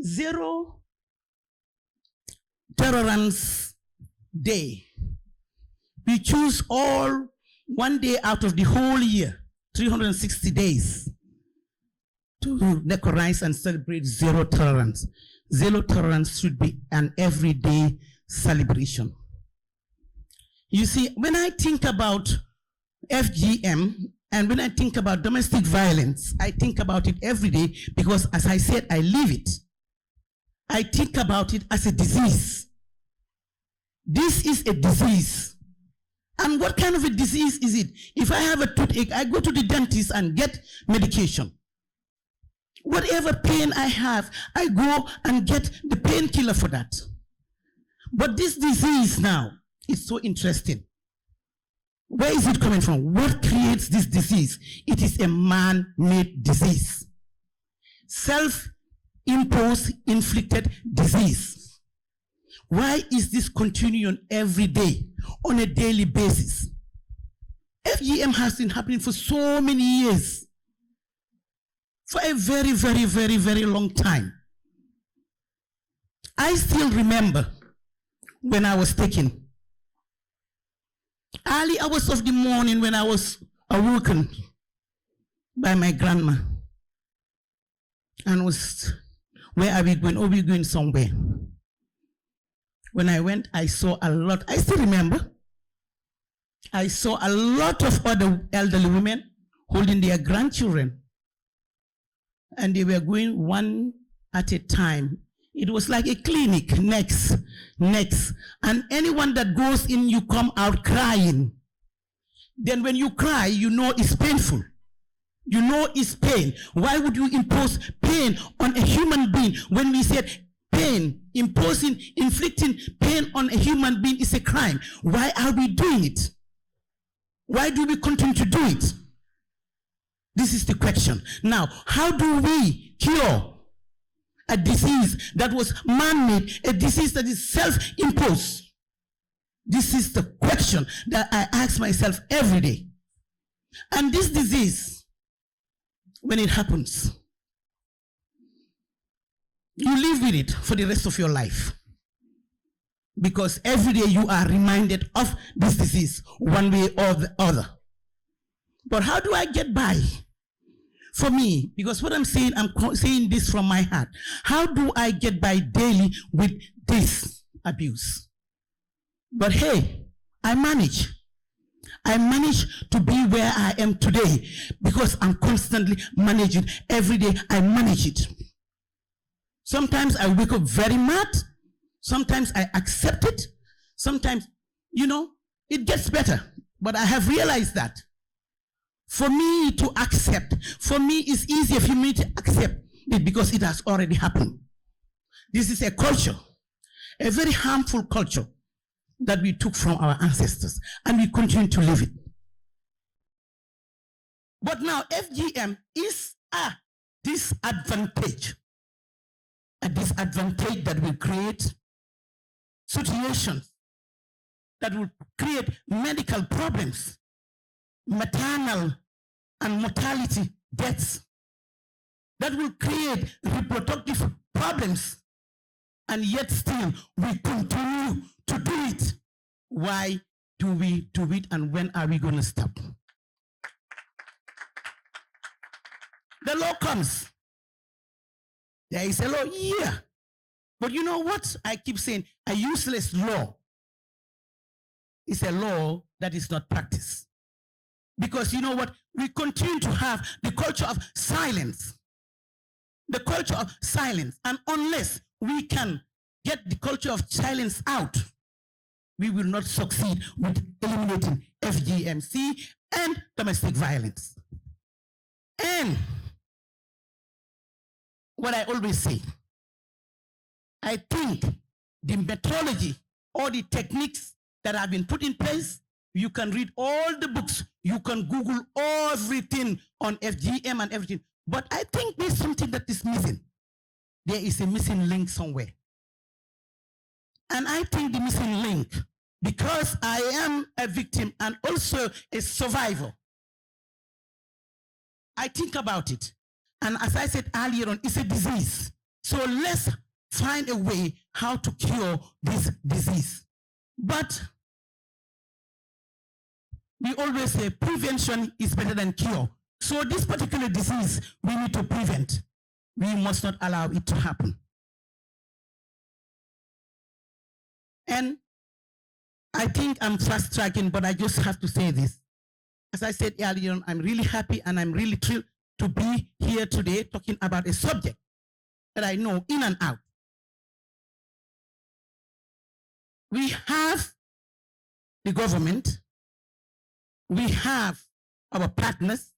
Zero Tolerance Day. We choose all 1 day out of the whole year, 360 days, to recognize and celebrate zero tolerance. Zero tolerance should be an everyday celebration. You see, when I think about FGM and when I think about domestic violence, I think about it every day because, as I said, I live it. I think about it as a disease. This is a disease. And what kind of a disease is it? If I have a toothache, I go to the dentist and get medication. Whatever pain I have, I go and get the painkiller for that. But this disease now is so interesting. Where is it coming from? What creates this disease? It is a man-made disease. Self-imposed, inflicted disease. Why is this continuing every day, on a daily basis? FGM has been happening for so many years. For a very, very, very, very long time. I still remember when I was taken. Early hours of the morning when I was awoken by my grandma. And was, where are we going? Oh, we're going somewhere. When I went, I saw a lot. I still remember. I saw a lot of other elderly women holding their grandchildren. And they were going one at a time. It was like a clinic, next. And anyone that goes in, you come out crying. Then when you cry, you know it's painful. You know it's pain. Why would you impose pain on a human being when we said pain, inflicting pain on a human being is a crime? Why are we doing it? Why do we continue to do it? This is the question. Now, how do we cure a disease that was man-made, a disease that is self-imposed? This is the question that I ask myself every day. And this disease, when it happens, you live with it for the rest of your life. Because every day you are reminded of this disease, one way or the other. But how do I get by? For me, because what I'm saying this from my heart. How do I get by daily with this abuse? But hey, I manage. I manage to be where I am today because I'm constantly managing. Every day I manage it. Sometimes I wake up very mad. Sometimes I accept it. Sometimes, it gets better. But I have realized that for me to accept, for me it's easier for me to accept it because it has already happened. This is a culture, a very harmful culture that we took from our ancestors and we continue to live it. But now FGM is a disadvantage that will create situations that will create medical problems, maternal and mortality deaths, that will create reproductive problems, and yet still we continue to do it. Why do we do it, and when are we going to stop? The law comes. There is a law, yeah. But you know what? I keep saying a useless law is a law that is not practiced. Because you know what? We continue to have the culture of silence. The culture of silence. And unless we can get the culture of silence out, we will not succeed with eliminating FGMC and domestic violence. And what I always say, I think the methodology or the techniques that have been put in place, you can read all the books, you can Google everything on FGM and everything. But I think there's something that is missing. There is a missing link somewhere. And I think the missing link, because I am a victim and also a survivor, I think about it. And as I said earlier on, it's a disease. So let's find a way how to cure this disease. But we always say prevention is better than cure. So this particular disease, we need to prevent. We must not allow it to happen. And I think I'm fast tracking, but I just have to say this. As I said earlier, I'm really happy and I'm really thrilled to be here today talking about a subject that I know in and out. We have the government, we have our partners,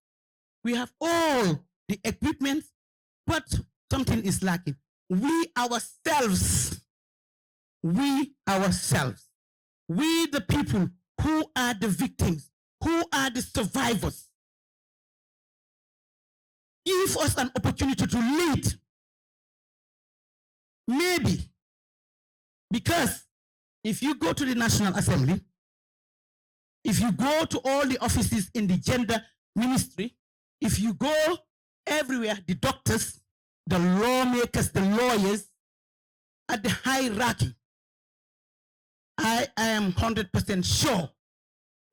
we have all the equipment, but something is lacking. We ourselves, we the people who are the victims, who are the survivors, give us an opportunity to lead. Maybe, because if you go to the National Assembly, if you go to all the offices in the gender ministry, if you go everywhere, the doctors, the lawmakers, the lawyers, at the hierarchy, I am 100% sure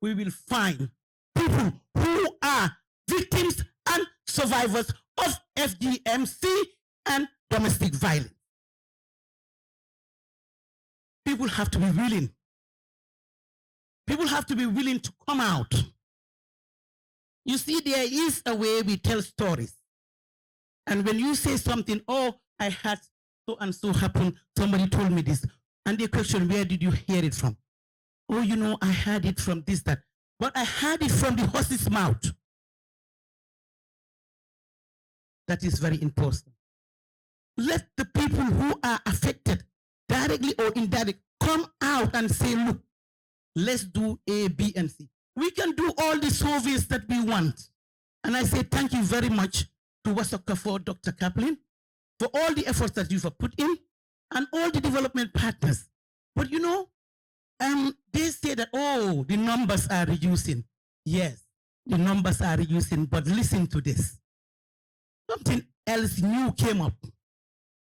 we will find people who are victims and survivors of FGMC and domestic violence. People have to be willing. People have to be willing to come out. You see, there is a way we tell stories. And when you say something, oh, I had so and so happen, somebody told me this. And the question, where did you hear it from? Oh, you know, I heard it from this, that. But I heard it from the horse's mouth. That is very important. Let the people who are affected, directly or indirectly, come out and say, look, let's do A, B, and C. We can do all the surveys that we want. And I say thank you very much to Wasaka for Dr. Kaplan for all the efforts that you've put in and all the development partners. But you know, they say that, oh, the numbers are reducing. Yes, the numbers are reducing, but listen to this. Something else new came up,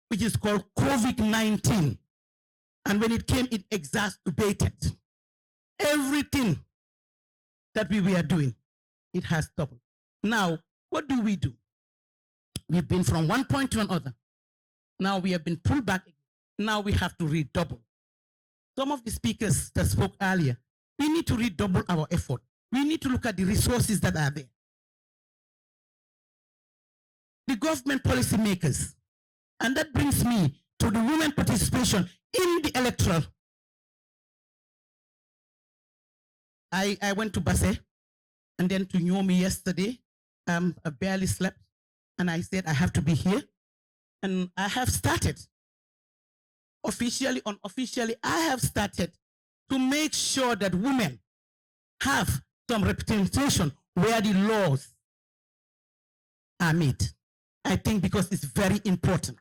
which is called COVID-19. And when it came, it exacerbated everything that we were doing. It has doubled. Now, what do? We've been from one point to another. Now we have been pulled back. Now we have to redouble. Some of the speakers that spoke earlier, we need to redouble our effort. We need to look at the resources that are there. The government policy makers. And that brings me to the women participation in the electoral. I went to Basse and then to Nyomi yesterday. I barely slept. And I said, I have to be here. And I have started. Officially, unofficially, I have started to make sure that women have some representation where the laws are made. I think because it's very important.